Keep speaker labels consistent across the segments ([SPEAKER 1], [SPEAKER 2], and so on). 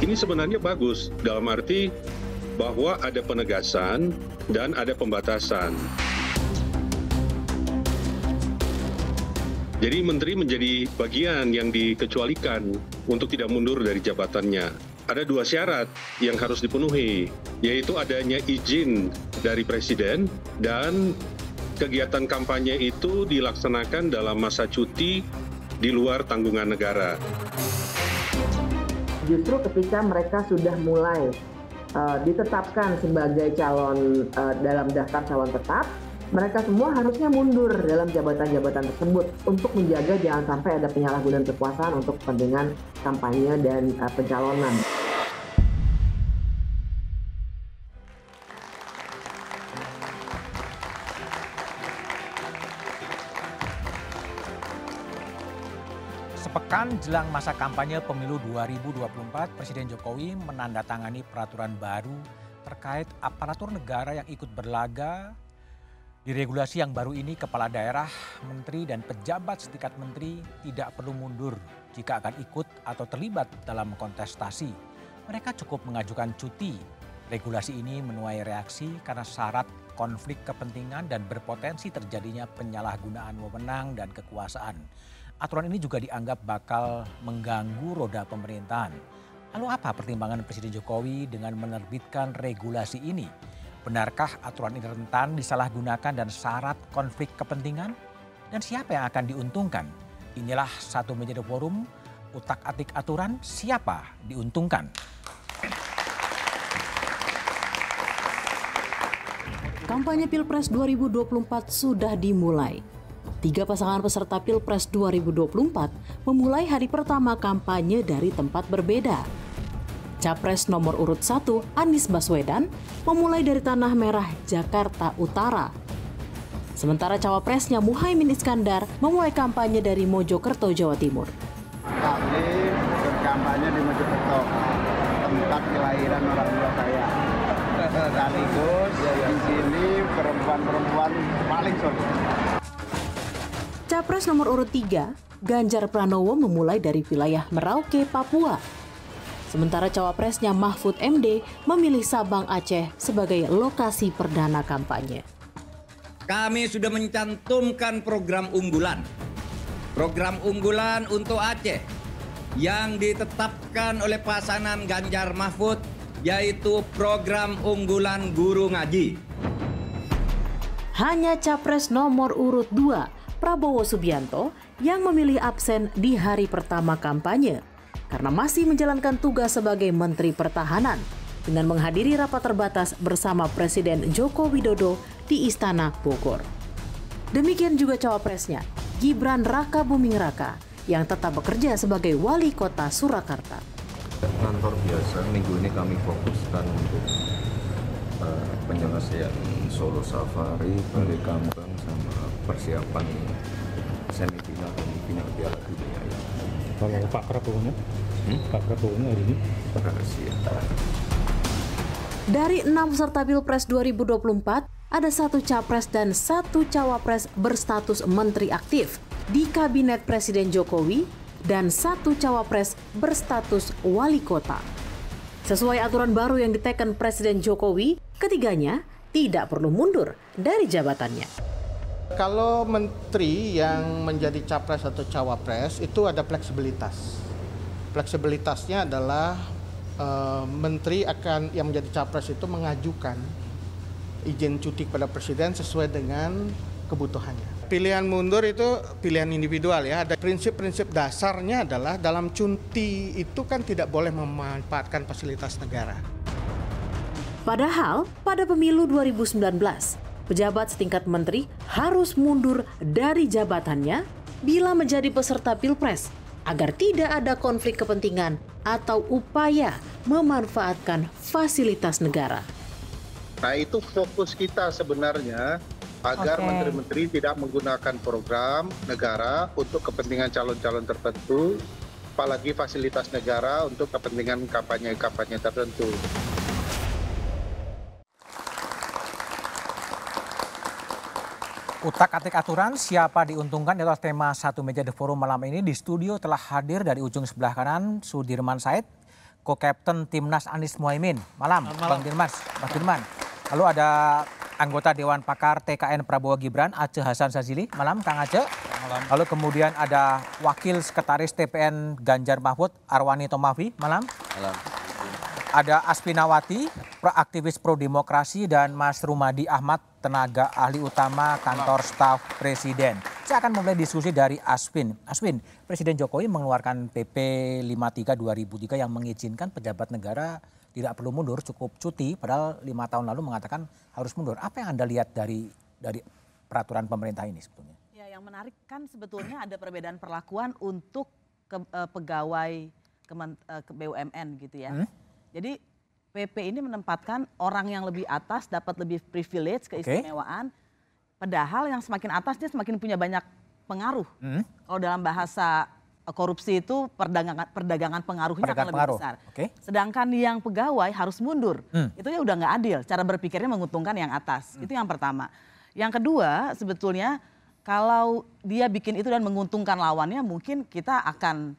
[SPEAKER 1] Ini sebenarnya bagus dalam arti bahwa ada penegasan dan ada pembatasan. Jadi menteri menjadi bagian yang dikecualikan untuk tidak mundur dari jabatannya. Ada 2 syarat yang harus dipenuhi, yaitu adanya izin dari presiden dan kegiatan kampanye itu dilaksanakan dalam masa cuti di luar tanggungan negara.
[SPEAKER 2] Justru ketika mereka sudah mulai ditetapkan sebagai calon dalam daftar calon tetap, mereka semua harusnya mundur dalam jabatan-jabatan tersebut untuk menjaga jangan sampai ada penyalahgunaan kekuasaan untuk kepentingan kampanye dan pencalonan.
[SPEAKER 3] Sepekan jelang masa kampanye pemilu 2024, Presiden Jokowi menandatangani peraturan baru terkait aparatur negara yang ikut berlaga. Di regulasi yang baru ini, kepala daerah, menteri, dan pejabat setingkat menteri tidak perlu mundur jika akan ikut atau terlibat dalam kontestasi. Mereka cukup mengajukan cuti. Regulasi ini menuai reaksi karena syarat konflik kepentingan dan berpotensi terjadinya penyalahgunaan wewenang dan kekuasaan. Aturan ini juga dianggap bakal mengganggu roda pemerintahan. Lalu apa pertimbangan Presiden Jokowi dengan menerbitkan regulasi ini? Benarkah aturan ini rentan disalahgunakan dan syarat konflik kepentingan? Dan siapa yang akan diuntungkan? Inilah Satu Meja The Forum, utak-atik aturan, siapa diuntungkan?
[SPEAKER 4] Kampanye Pilpres 2024 sudah dimulai. 3 pasangan peserta Pilpres 2024 memulai hari pertama kampanye dari tempat berbeda. Capres nomor urut 1, Anies Baswedan, memulai dari Tanah Merah, Jakarta Utara. Sementara cawapresnya Muhaimin Iskandar memulai kampanye dari Mojokerto, Jawa Timur.
[SPEAKER 5] Kami berkampanye di Mojokerto, tempat kelahiran orang tua saya. Sekaligus di sini perempuan-perempuan paling solid.
[SPEAKER 4] Capres nomor urut 3, Ganjar Pranowo memulai dari wilayah Merauke, Papua. Sementara cawapresnya Mahfud MD memilih Sabang, Aceh sebagai lokasi perdana kampanye.
[SPEAKER 6] Kami sudah mencantumkan program unggulan. Program unggulan untuk Aceh yang ditetapkan oleh pasangan Ganjar Mahfud, yaitu program unggulan guru ngaji.
[SPEAKER 4] Hanya capres nomor urut 2, Prabowo Subianto, yang memilih absen di hari pertama kampanye karena masih menjalankan tugas sebagai Menteri Pertahanan dengan menghadiri rapat terbatas bersama Presiden Joko Widodo di Istana Bogor. Demikian juga cawapresnya, Gibran Rakabuming Raka, yang tetap bekerja sebagai Wali Kota Surakarta.
[SPEAKER 7] Kantor biasa, minggu ini kami fokuskan untuk penyelesaian Solo Safari, balik kampung, sama persiapan semifinal dan final Piala Dunia.
[SPEAKER 8] Kalau Pak Prabowo-nya? Pak Prabowo-nya hari ini?
[SPEAKER 7] Rahasia.
[SPEAKER 4] Dari 6 peserta Pilpres 2024, ada 1 capres dan 1 cawapres berstatus menteri aktif di Kabinet Presiden Jokowi dan 1 cawapres berstatus wali kota. Sesuai aturan baru yang diteken Presiden Jokowi, ketiganya tidak perlu mundur dari jabatannya.
[SPEAKER 9] Kalau menteri yang menjadi capres atau cawapres itu ada fleksibilitas. Fleksibilitasnya adalah menteri yang menjadi capres itu mengajukan izin cuti kepada presiden sesuai dengan kebutuhannya. Pilihan mundur itu pilihan individual ya. Ada prinsip-prinsip dasarnya adalah dalam cuti itu kan tidak boleh memanfaatkan fasilitas negara.
[SPEAKER 4] Padahal pada pemilu 2019, pejabat setingkat menteri harus mundur dari jabatannya bila menjadi peserta Pilpres agar tidak ada konflik kepentingan atau upaya memanfaatkan fasilitas negara.
[SPEAKER 5] Nah, itu fokus kita sebenarnya agar menteri-menteri tidak menggunakan program negara untuk kepentingan calon-calon tertentu, apalagi fasilitas negara untuk kepentingan kampanye-kampanye tertentu.
[SPEAKER 3] Utak-atik aturan, siapa diuntungkan adalah tema Satu Meja The Forum malam ini. Di studio telah hadir dari ujung sebelah kanan Sudirman Said, Co-Captain Timnas Anies Mohaimin. Malam, Bang Dirman. Mas Dirman. Lalu ada anggota Dewan Pakar TKN Prabowo Gibran, Aceh Hasan Sazili. Malam, Kang Aceh. Malam. Lalu kemudian ada Wakil Sekretaris TPN Ganjar Mahfud, Arwani Tomafi. Malam. Malam. Ada Aspinawati, aktivis pro demokrasi, dan Mas Rumadi Ahmad, tenaga ahli utama kantor staf Presiden. Saya akan mulai diskusi dari Aswin. Aswin, Presiden Jokowi mengeluarkan PP 53 2003 yang mengizinkan pejabat negara tidak perlu mundur, cukup cuti, padahal 5 tahun lalu mengatakan harus mundur. Apa yang Anda lihat dari peraturan pemerintah ini sebetulnya?
[SPEAKER 10] Ya, yang menarik kan sebetulnya ada perbedaan perlakuan untuk pegawai BUMN gitu ya. Jadi PP ini menempatkan orang yang lebih atas dapat lebih privilege, keistimewaan. Padahal yang semakin atas dia semakin punya banyak pengaruh. Kalau dalam bahasa korupsi itu perdagangan pengaruhnya akan lebih besar. Sedangkan yang pegawai harus mundur. Itu ya udah nggak adil. Cara berpikirnya menguntungkan yang atas. Itu yang pertama. Yang kedua sebetulnya kalau dia bikin itu dan menguntungkan lawannya mungkin kita akan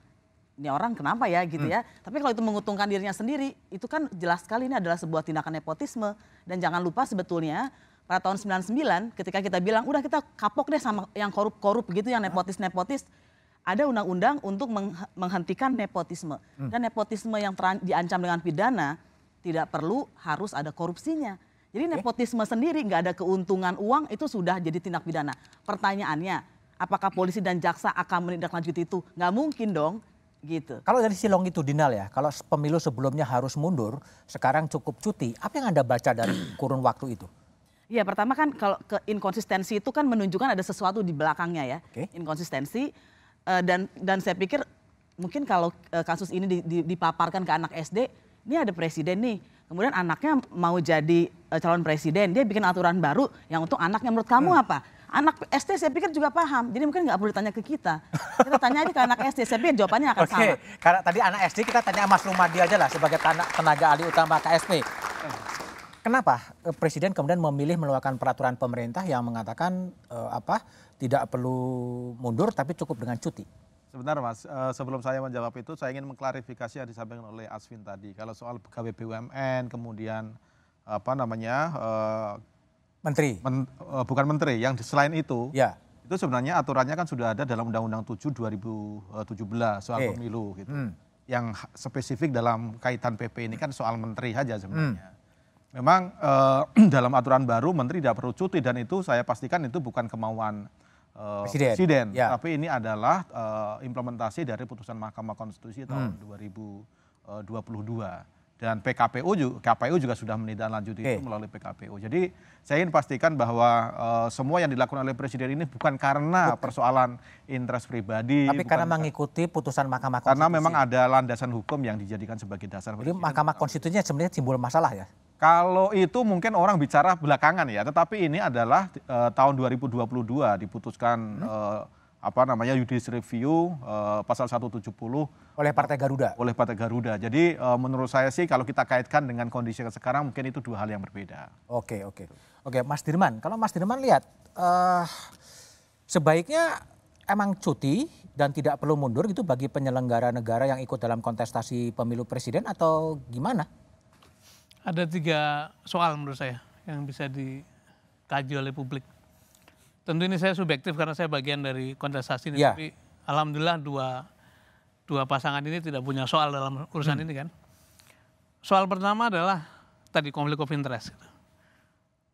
[SPEAKER 10] ini orang kenapa ya gitu ya. Tapi kalau itu menguntungkan dirinya sendiri, itu kan jelas sekali ini adalah sebuah tindakan nepotisme. Dan jangan lupa sebetulnya pada tahun 99 ketika kita bilang udah kita kapok deh sama yang korup-korup gitu, yang nepotis-nepotis. Ada undang-undang untuk menghentikan nepotisme. Dan nepotisme yang diancam dengan pidana tidak perlu harus ada korupsinya. Jadi nepotisme sendiri nggak ada keuntungan uang itu sudah jadi tindak pidana. Pertanyaannya, apakah polisi dan jaksa akan menindaklanjuti itu? Nggak mungkin dong. Gitu. Kalau dari silong itu Dinal ya, kalau pemilu sebelumnya harus mundur, sekarang cukup cuti. Apa yang Anda baca dari kurun waktu itu? Ya pertama kan kalau inkonsistensi itu kan menunjukkan ada sesuatu di belakangnya ya. Inkonsistensi dan saya pikir mungkin kalau kasus ini dipaparkan ke anak SD, ini ada presiden nih. Kemudian anaknya mau jadi calon presiden, dia bikin aturan baru yang untuk anaknya. Menurut kamu apa? Anak SD saya pikir juga paham, jadi mungkin nggak perlu ditanya ke kita. Kita tanya aja ke anak SD, saya pikir jawabannya akan sama.
[SPEAKER 3] Karena tadi anak SD kita tanya Mas Rumadi aja lah sebagai tenaga ahli utama KSP. Kenapa Presiden kemudian memilih mengeluarkan peraturan pemerintah yang mengatakan tidak perlu mundur tapi cukup dengan cuti?
[SPEAKER 11] Sebentar Mas, sebelum saya menjawab itu saya ingin mengklarifikasi yang disampaikan oleh Aswin tadi. Kalau soal pegawai BUMN kemudian Menteri, bukan menteri, yang selain itu, itu sebenarnya aturannya kan sudah ada dalam Undang-Undang 7 2017 soal pemilu gitu. Yang spesifik dalam kaitan PP ini kan soal menteri saja sebenarnya. Memang dalam aturan baru menteri tidak perlu cuti dan itu saya pastikan itu bukan kemauan Presiden. Tapi ini adalah implementasi dari putusan Mahkamah Konstitusi tahun 2022. Dan KPU juga sudah menindaklanjuti itu melalui PKPU. Jadi saya ingin pastikan bahwa semua yang dilakukan oleh Presiden ini bukan karena persoalan interest pribadi.
[SPEAKER 3] Tapi karena mengikuti putusan Mahkamah Konstitusi.
[SPEAKER 11] Karena memang ada landasan hukum yang dijadikan sebagai dasar.
[SPEAKER 3] Jadi Mahkamah Konstitusinya sebenarnya simbol masalah ya?
[SPEAKER 11] Kalau itu mungkin orang bicara belakangan ya. Tetapi ini adalah tahun 2022 diputuskan judicial review pasal 170
[SPEAKER 3] oleh Partai Garuda.
[SPEAKER 11] Oleh Partai Garuda. Jadi menurut saya sih kalau kita kaitkan dengan kondisi sekarang mungkin itu dua hal yang berbeda.
[SPEAKER 3] Oke, Mas Dirman, kalau Mas Dirman lihat sebaiknya emang cuti dan tidak perlu mundur gitu bagi penyelenggara negara yang ikut dalam kontestasi pemilu presiden atau gimana?
[SPEAKER 12] Ada 3 soal menurut saya yang bisa dikaji oleh publik. Tentu ini saya subjektif karena saya bagian dari kontestasi ini, tapi alhamdulillah dua pasangan ini tidak punya soal dalam urusan ini kan. Soal pertama adalah tadi konflik of interest.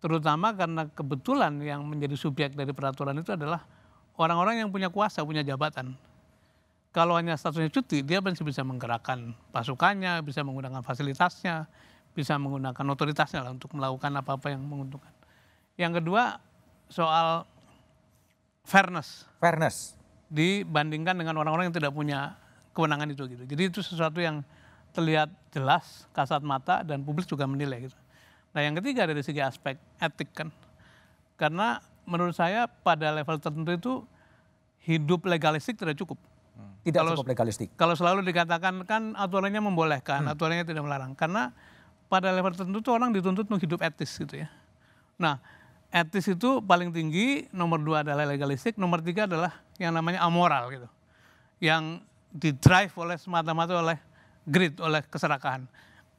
[SPEAKER 12] Terutama karena kebetulan yang menjadi subjek dari peraturan itu adalah orang-orang yang punya kuasa, punya jabatan. Kalau hanya statusnya cuti, dia masih bisa menggerakkan pasukannya, bisa menggunakan fasilitasnya, bisa menggunakan otoritasnya lah untuk melakukan apa-apa yang menguntungkan. Yang kedua soal fairness dibandingkan dengan orang-orang yang tidak punya kewenangan itu gitu. Jadi itu sesuatu yang terlihat jelas, kasat mata dan publik juga menilai gitu. Nah yang ketiga dari segi aspek etik kan. Karena menurut saya pada level tertentu itu hidup legalistik tidak cukup.
[SPEAKER 3] Cukup legalistik.
[SPEAKER 12] Kalau selalu dikatakan kan aturannya membolehkan, aturannya tidak melarang. Karena pada level tertentu tuh orang dituntut untuk hidup etis gitu ya. Nah etis itu paling tinggi, nomor 2 adalah legalistik, nomor 3 adalah yang namanya amoral gitu. Yang didrive oleh semata-mata oleh grid, oleh keserakahan.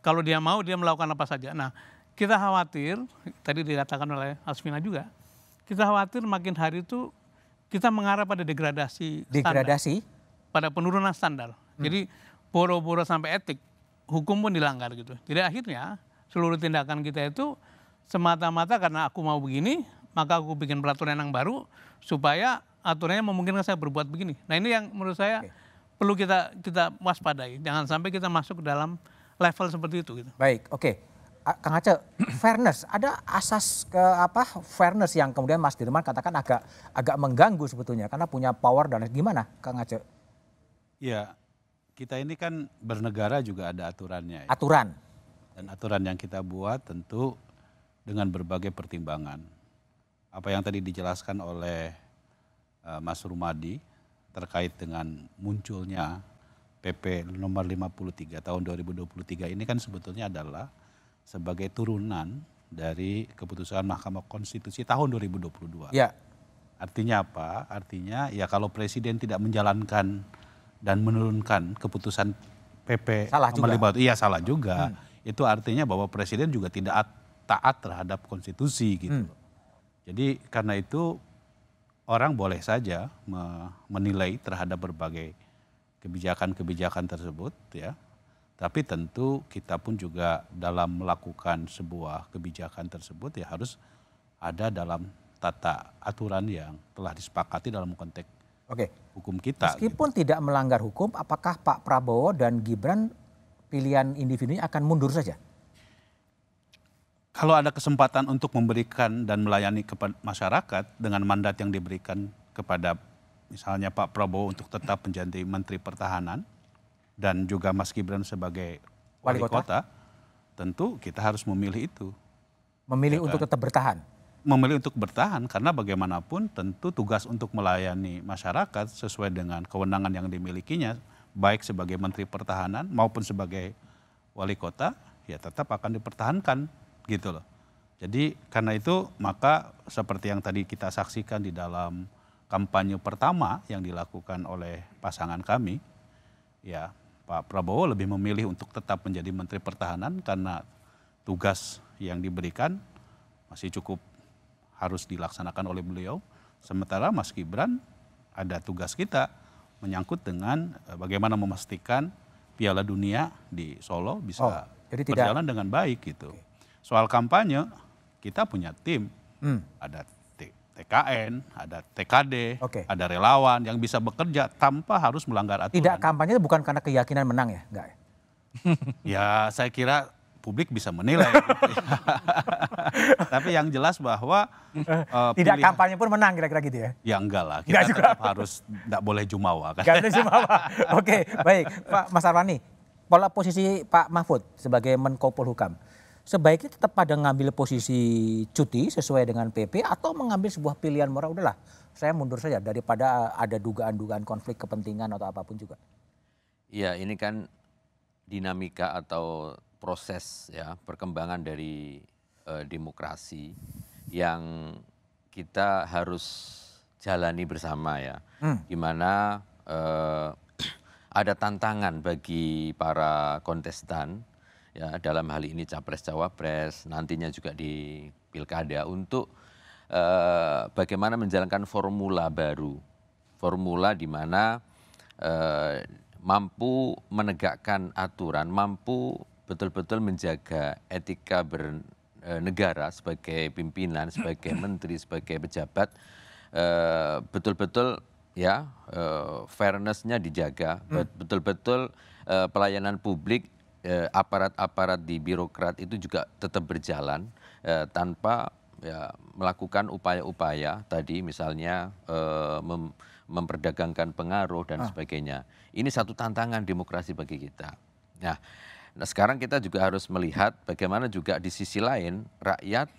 [SPEAKER 12] Kalau dia mau, dia melakukan apa saja. Nah, kita khawatir, tadi dikatakan oleh Asvina juga, kita khawatir makin hari itu kita mengarah pada degradasi standar, pada penurunan standar. Jadi boro-boro sampai etik, hukum pun dilanggar gitu. Jadi akhirnya seluruh tindakan kita itu semata-mata karena aku mau begini, maka aku bikin peraturan yang baru supaya aturannya memungkinkan saya berbuat begini. Nah ini yang menurut saya perlu kita waspadai. Jangan sampai kita masuk ke dalam level seperti itu. Gitu.
[SPEAKER 3] Baik, oke. Kang Aceh, fairness, ada asas fairness yang kemudian Mas Dirman katakan agak mengganggu sebetulnya karena punya power dan gimana, Kang Aceh?
[SPEAKER 13] Ya, kita ini kan bernegara juga ada aturannya. Ya.
[SPEAKER 3] Aturan.
[SPEAKER 13] Dan aturan yang kita buat tentu dengan berbagai pertimbangan. Apa yang tadi dijelaskan oleh Mas Rumadi terkait dengan munculnya PP nomor 53 tahun 2023 ini kan sebetulnya adalah sebagai turunan dari keputusan Mahkamah Konstitusi tahun 2022. Ya. Artinya apa? Artinya ya kalau Presiden tidak menjalankan dan menurunkan keputusan PP nomor 53, iya salah juga. Itu artinya bahwa Presiden juga tidak taat terhadap konstitusi gitu. Jadi karena itu orang boleh saja menilai terhadap berbagai kebijakan-kebijakan tersebut ya. Tapi tentu kita pun juga dalam melakukan sebuah kebijakan tersebut ya harus ada dalam tata aturan yang telah disepakati dalam konteks hukum kita.
[SPEAKER 3] Meskipun tidak melanggar hukum, apakah Pak Prabowo dan Gibran pilihan individunya akan mundur saja?
[SPEAKER 13] Kalau ada kesempatan untuk memberikan dan melayani kepada masyarakat dengan mandat yang diberikan kepada misalnya Pak Prabowo untuk tetap menjadi Menteri Pertahanan dan juga Mas Gibran sebagai wali kota, tentu kita harus memilih itu.
[SPEAKER 3] Memilih untuk tetap bertahan?
[SPEAKER 13] Memilih untuk bertahan karena bagaimanapun tentu tugas untuk melayani masyarakat sesuai dengan kewenangan yang dimilikinya baik sebagai Menteri Pertahanan maupun sebagai wali kota ya tetap akan dipertahankan gitu loh. Jadi karena itu maka seperti yang tadi kita saksikan di dalam kampanye pertama yang dilakukan oleh pasangan kami ya Pak Prabowo lebih memilih untuk tetap menjadi Menteri Pertahanan karena tugas yang diberikan masih cukup harus dilaksanakan oleh beliau. Sementara Mas Gibran ada tugas kita menyangkut dengan bagaimana memastikan Piala Dunia di Solo bisa berjalan dengan baik gitu. Soal kampanye kita punya tim, ada TKN, ada TKD, ada relawan yang bisa bekerja tanpa harus melanggar aturan.
[SPEAKER 3] Tidak kampanye bukan karena keyakinan menang ya? Enggak ya?
[SPEAKER 13] Ya saya kira publik bisa menilai. Tapi yang jelas bahwa
[SPEAKER 3] tidak kampanye pun menang kira-kira gitu ya?
[SPEAKER 13] Ya enggak lah, kita tetap harus tidak boleh jumawa. Kan?
[SPEAKER 3] Enggak boleh jumawa. Oke, baik. Pak Mas Arwani, pola posisi Pak Mahfud sebagai Menko Polhukam, sebaiknya tetap pada ngambil posisi cuti sesuai dengan PP atau mengambil sebuah pilihan moral, udahlah saya mundur saja daripada ada dugaan-dugaan konflik kepentingan atau apapun juga.
[SPEAKER 14] Iya, ini kan dinamika atau proses ya perkembangan dari demokrasi yang kita harus jalani bersama ya. Di mana ada tantangan bagi para kontestan ya dalam hal ini capres cawapres nantinya juga di pilkada untuk bagaimana menjalankan formula baru, formula di mana mampu menegakkan aturan, mampu betul-betul menjaga etika bernegara sebagai pimpinan, sebagai menteri, sebagai pejabat, betul-betul ya fairness-nya dijaga, betul-betul pelayanan publik, aparat-aparat di birokrat itu juga tetap berjalan tanpa ya, melakukan upaya-upaya tadi misalnya memperdagangkan pengaruh dan sebagainya. Ini satu tantangan demokrasi bagi kita. Nah sekarang kita juga harus melihat bagaimana juga di sisi lain rakyat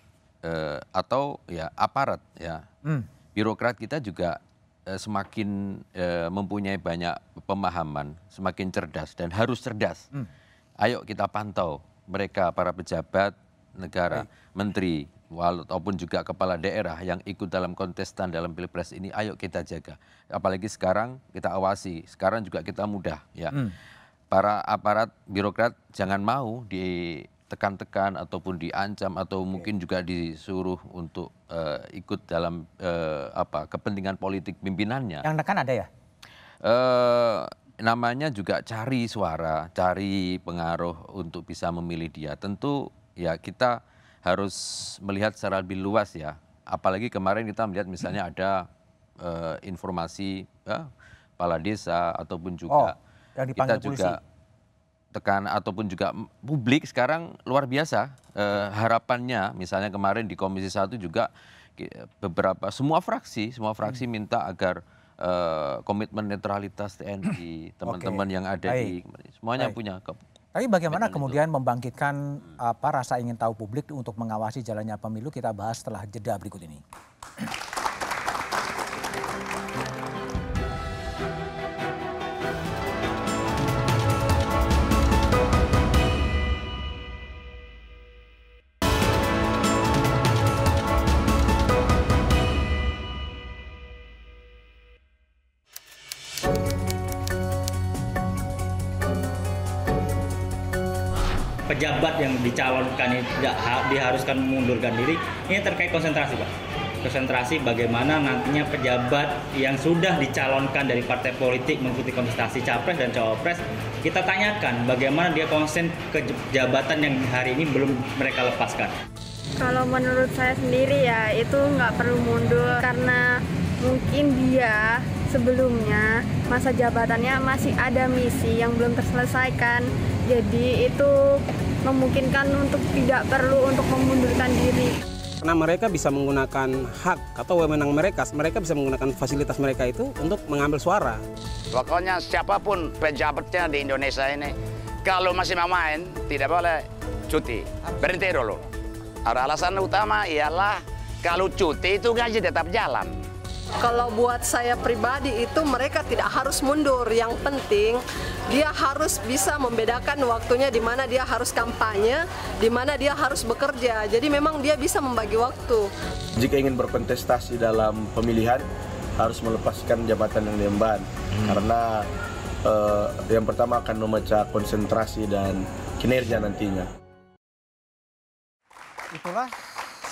[SPEAKER 14] atau ya aparat ya birokrat kita juga semakin mempunyai banyak pemahaman, semakin cerdas dan harus cerdas. Ayo kita pantau mereka para pejabat negara, menteri, walaupun juga kepala daerah yang ikut dalam kontestan dalam pilpres ini, ayo kita jaga. Apalagi sekarang kita awasi, sekarang juga kita mudah ya. para aparat birokrat jangan mau ditekan-tekan ataupun diancam atau mungkin juga disuruh untuk ikut dalam kepentingan politik pimpinannya.
[SPEAKER 3] Yang nekan ada ya?
[SPEAKER 14] Namanya juga cari suara, cari pengaruh untuk bisa memilih dia. Tentu ya kita harus melihat secara lebih luas ya. Apalagi kemarin kita melihat misalnya ada informasi kepala desa ataupun juga kita juga tekan ataupun juga publik sekarang luar biasa harapannya. Misalnya kemarin di Komisi 1 juga semua fraksi minta agar komitmen netralitas TNI, teman-teman yang ada di semuanya punya.
[SPEAKER 3] Tapi bagaimana kemudian membangkitkan rasa ingin tahu publik untuk mengawasi jalannya pemilu, kita bahas setelah jeda berikut ini.
[SPEAKER 15] Pejabat yang dicalonkan ini tidak diharuskan mengundurkan diri, ini terkait konsentrasi Pak. Konsentrasi bagaimana nantinya pejabat yang sudah dicalonkan dari partai politik mengikuti kontestasi capres dan cawapres, kita tanyakan bagaimana dia konsen ke jabatan yang hari ini belum mereka lepaskan.
[SPEAKER 16] Kalau menurut saya sendiri ya itu nggak perlu mundur karena mungkin dia sebelumnya masa jabatannya masih ada misi yang belum terselesaikan. Jadi itu memungkinkan untuk tidak perlu untuk memundurkan diri.
[SPEAKER 17] Karena mereka bisa menggunakan hak atau wewenang mereka bisa menggunakan fasilitas mereka itu untuk mengambil suara.
[SPEAKER 18] Pokoknya siapapun pejabatnya di Indonesia ini, kalau masih mau main, tidak boleh cuti. Berhenti dulu. Ada alasan utama ialah kalau cuti itu gaji tetap jalan.
[SPEAKER 19] Kalau buat saya pribadi itu mereka tidak harus mundur. Yang penting dia harus bisa membedakan waktunya di mana dia harus kampanye, di mana dia harus bekerja. Jadi memang dia bisa membagi waktu.
[SPEAKER 20] Jika ingin berkontestasi dalam pemilihan harus melepaskan jabatan yang diemban. Karena yang pertama akan memecah konsentrasi dan kinerja nantinya.
[SPEAKER 3] Itulah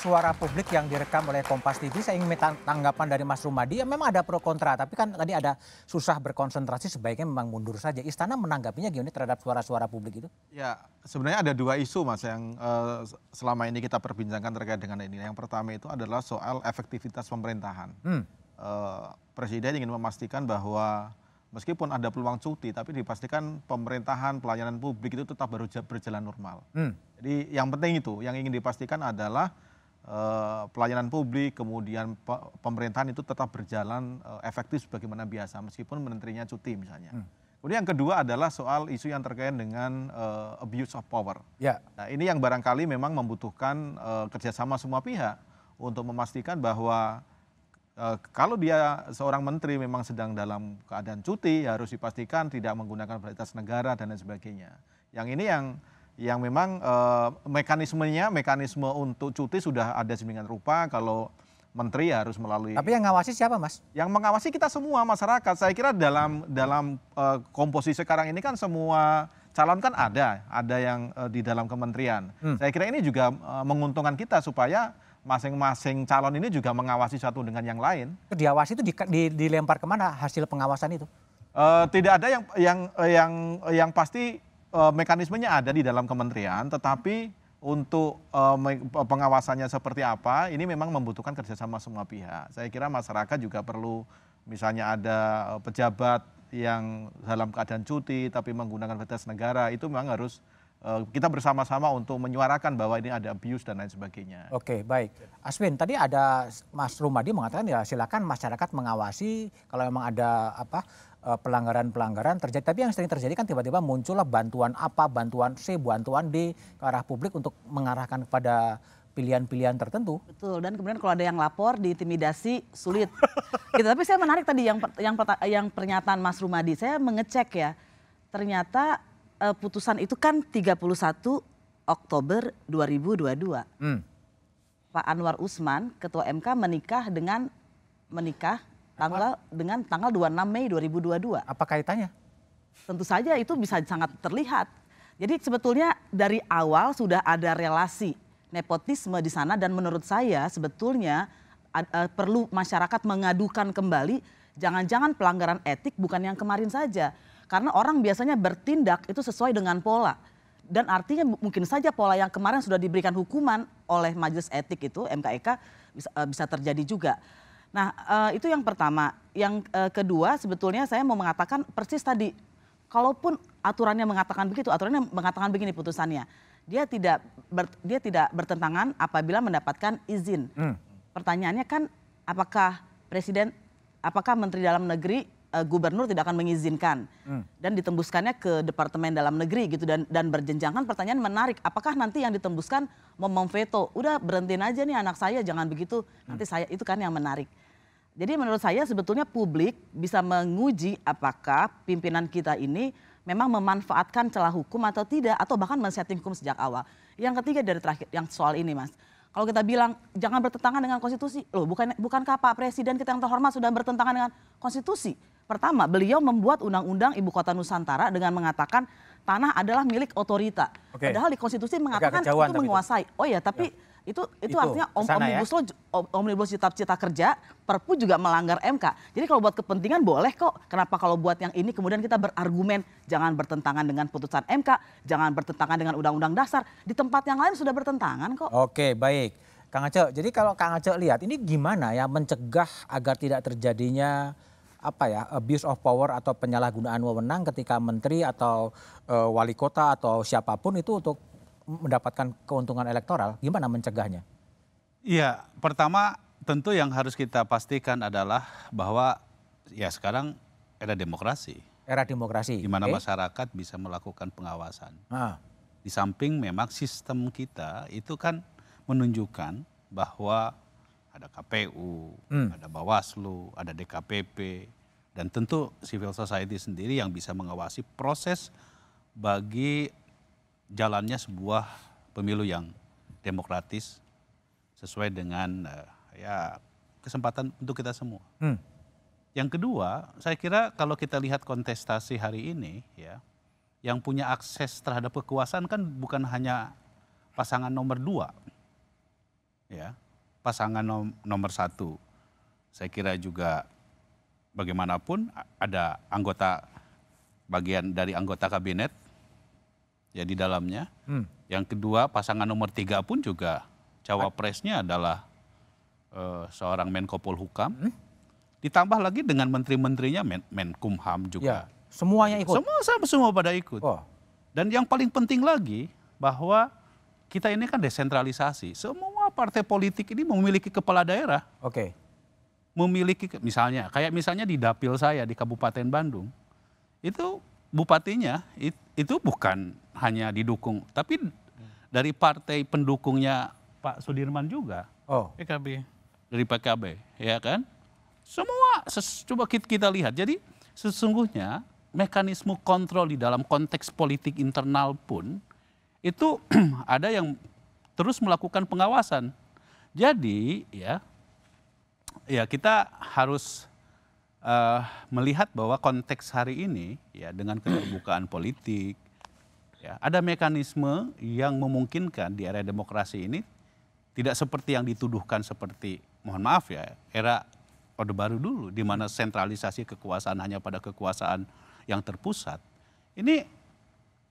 [SPEAKER 3] suara publik yang direkam oleh Kompas TV. Saya ingin minta tanggapan dari Mas Rumadi. Ya, memang ada pro kontra, tapi kan tadi ada susah berkonsentrasi, sebaiknya memang mundur saja. Istana menanggapinya gimana terhadap suara-suara publik itu?
[SPEAKER 11] Ya, sebenarnya ada dua isu Mas yang selama ini kita perbincangkan terkait dengan ini. Yang pertama itu adalah soal efektivitas pemerintahan. Presiden ingin memastikan bahwa meskipun ada peluang cuti, tapi dipastikan pemerintahan, pelayanan publik itu tetap berjalan normal. Jadi yang penting itu, yang ingin dipastikan adalah pelayanan publik, kemudian pemerintahan itu tetap berjalan efektif sebagaimana biasa, meskipun menterinya cuti misalnya. Kemudian yang kedua adalah soal isu yang terkait dengan abuse of power. Nah, ini yang barangkali memang membutuhkan kerjasama semua pihak untuk memastikan bahwa kalau dia seorang menteri memang sedang dalam keadaan cuti, harus dipastikan tidak menggunakan fasilitas negara dan lain sebagainya. Yang ini yang memang mekanisme untuk cuti sudah ada sedemikian rupa. Kalau menteri harus melalui.
[SPEAKER 3] Tapi yang ngawasi siapa Mas?
[SPEAKER 11] Yang mengawasi kita semua masyarakat. Saya kira dalam komposisi sekarang ini kan semua calon kan ada yang di dalam kementerian. Saya kira ini juga menguntungkan kita supaya masing-masing calon ini juga mengawasi satu dengan yang lain.
[SPEAKER 3] Diawasi itu dilempar kemana hasil pengawasan itu?
[SPEAKER 11] Tidak ada yang pasti. Mekanismenya ada di dalam kementerian, tetapi untuk pengawasannya seperti apa, ini memang membutuhkan kerjasama semua pihak. Saya kira masyarakat juga perlu, misalnya ada pejabat yang dalam keadaan cuti tapi menggunakan fasilitas negara, itu memang harus kita bersama-sama untuk menyuarakan bahwa ini ada abuse dan lain sebagainya.
[SPEAKER 3] Oke, baik. Aswin, tadi ada Mas Rumadi mengatakan ya silakan masyarakat mengawasi kalau memang ada pelanggaran-pelanggaran terjadi. Tapi yang sering terjadi kan tiba-tiba muncullah bantuan A, bantuan C, bantuan D ke arah publik untuk mengarahkan kepada pilihan-pilihan tertentu.
[SPEAKER 10] Betul, dan kemudian kalau ada yang lapor, diintimidasi, sulit. Gitu. Tapi saya menarik tadi yang pernyataan Mas Rumadi. Saya mengecek ya, ternyata putusan itu kan 31 Oktober 2022. Pak Anwar Usman, Ketua MK menikah dengan tanggal 26 Mei 2022.
[SPEAKER 3] Apa kaitannya?
[SPEAKER 10] tentu saja itu bisa sangat terlihat. Jadi sebetulnya dari awal sudah ada relasi nepotisme di sana dan menurut saya sebetulnya perlu masyarakat mengadukan kembali jangan-jangan pelanggaran etik bukan yang kemarin saja. Karena orang biasanya bertindak itu sesuai dengan pola. Dan artinya mungkin saja pola yang kemarin sudah diberikan hukuman oleh majelis etik itu MKEK bisa terjadi juga. Nah itu yang pertama. Yang kedua sebetulnya saya mau mengatakan persis tadi. Kalaupun aturannya mengatakan begitu, aturannya mengatakan begini putusannya. Dia tidak bertentangan apabila mendapatkan izin. Pertanyaannya kan apakah Menteri Dalam Negeri, gubernur tidak akan mengizinkan dan ditembuskannya ke Departemen Dalam Negeri gitu dan berjenjang. Kan pertanyaan menarik, apakah nanti yang ditembuskan mau memveto, udah berhentiin aja nih anak saya jangan begitu, nanti saya, itu kan yang menarik. Jadi menurut saya sebetulnya publik bisa menguji apakah pimpinan kita ini memang memanfaatkan celah hukum atau tidak, atau bahkan men-setting hukum sejak awal. Yang ketiga dari terakhir, yang soal ini Mas. Kalau kita bilang jangan bertentangan dengan konstitusi, loh bukankah Pak Presiden kita yang terhormat sudah bertentangan dengan konstitusi? Pertama, beliau membuat undang-undang Ibu Kota Nusantara dengan mengatakan tanah adalah milik otorita. Padahal di konstitusi mengatakan itu menguasai. Oh ya, tapi itu artinya omnibus cita kerja, Perpu juga melanggar MK. Jadi kalau buat kepentingan boleh kok. Kenapa kalau buat yang ini kemudian kita berargumen jangan bertentangan dengan putusan MK, jangan bertentangan dengan Undang-Undang Dasar. Di tempat yang lain sudah bertentangan kok.
[SPEAKER 3] Oke, baik. Kang Aceh, jadi kalau Kang Aceh lihat ini gimana ya mencegah agar tidak terjadinya abuse of power atau penyalahgunaan wewenang ketika menteri atau wali kota atau siapapun itu untuk mendapatkan keuntungan elektoral, gimana mencegahnya?
[SPEAKER 13] Iya, pertama tentu yang harus kita pastikan adalah bahwa ya sekarang era demokrasi.
[SPEAKER 3] Era demokrasi.
[SPEAKER 13] Di mana masyarakat bisa melakukan pengawasan. Di samping memang sistem kita itu kan menunjukkan bahwa ada KPU, ada Bawaslu, ada DKPP, dan tentu civil society sendiri yang bisa mengawasi proses bagi jalannya sebuah pemilu yang demokratis sesuai dengan kesempatan untuk kita semua. Yang kedua, saya kira kalau kita lihat kontestasi hari ini ya, yang punya akses terhadap kekuasaan kan bukan hanya pasangan nomor 2. Ya, pasangan nomor 1. Saya kira juga bagaimanapun ada bagian dari anggota kabinet ya di dalamnya. Yang kedua pasangan nomor 3 pun juga cawapresnya adalah seorang Menko Polhukam. Ditambah lagi dengan menteri-menterinya Menkumham juga.
[SPEAKER 3] Ya, semuanya ikut?
[SPEAKER 13] Semua pada ikut. Dan yang paling penting lagi bahwa kita ini kan desentralisasi. Semua partai politik ini memiliki kepala daerah. Memiliki misalnya di dapil saya di Kabupaten Bandung. Itu bupatinya itu bukan hanya didukung, tapi dari partai pendukungnya Pak Sudirman juga.
[SPEAKER 12] PKB.
[SPEAKER 13] Dari PKB, ya kan? Semua, coba kita lihat. Jadi sesungguhnya mekanisme kontrol di dalam konteks politik internal pun itu ada yang terus melakukan pengawasan. Jadi ya kita harus melihat bahwa konteks hari ini ya dengan keterbukaan politik ya ada mekanisme yang memungkinkan di era demokrasi ini tidak seperti yang dituduhkan seperti mohon maaf ya era Orde Baru dulu di mana sentralisasi kekuasaan hanya pada kekuasaan yang terpusat. Ini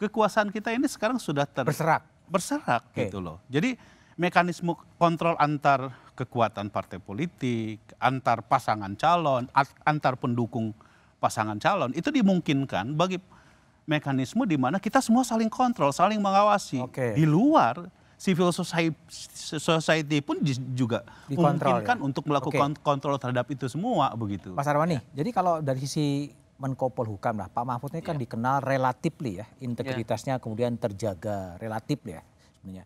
[SPEAKER 13] kekuasaan kita ini sekarang sudah berserak gitu loh. Jadi mekanisme kontrol antar kekuatan partai politik, antar pasangan calon, antar pendukung pasangan calon itu dimungkinkan bagi mekanisme di mana kita semua saling kontrol, saling mengawasi. Di luar civil society pun juga memungkinkan untuk melakukan kontrol terhadap itu semua begitu.
[SPEAKER 3] Mas Arwani, jadi kalau dari sisi Menko Polhukam lah, Pak Mahfud ini kan dikenal relatif ya, integritasnya kemudian terjaga relatif ya sebenarnya.